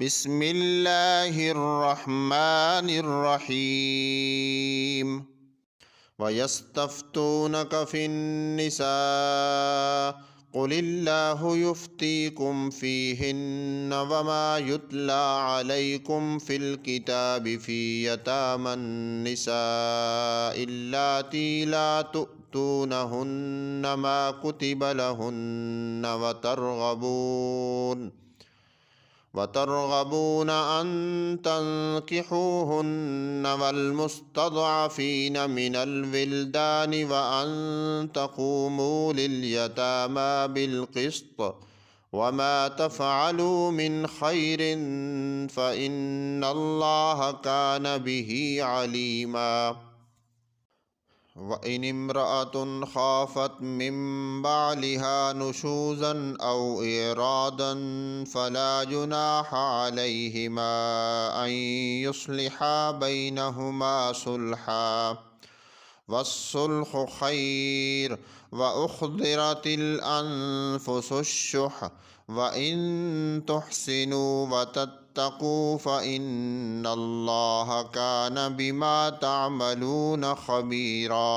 बिस्मिल्लाहिर्रहमानिर्रहीम। वयस्तफ्तूनक फिन्निसा कुलिल्लाहु युफ्तीकुम फीहिन्न वमा युत्ला अलैकुम फिल किताबि फी यतामन निसा इल्लाती ला तुअतूनहुन्न मा कुतिबा लहुन्न वतरगबून अन तन्किहूहुन्न वल्मुस्तضعफीन मिनल विल्दानि व अन तक़ूमू लिल्यतामा बिल्क़िस्त वमा तफ़अलू मिन खैरिन फ़इन्नल्लाह कान बिही अलीमा। व इन इम्रअतुन खाफत मिन बालिहा नुशूज़न औ इरादन फला जुनाहा अलैहिमा अन युस्लिहा बैनहुमा सुल्हा वस्सुल्हु खैर व उख्दिरतिल अन्फुसुश्शुह व इन तुहसिनू व तत्तकू फ़इन्नल्लाह कान बिमा तअमलून खबीरा।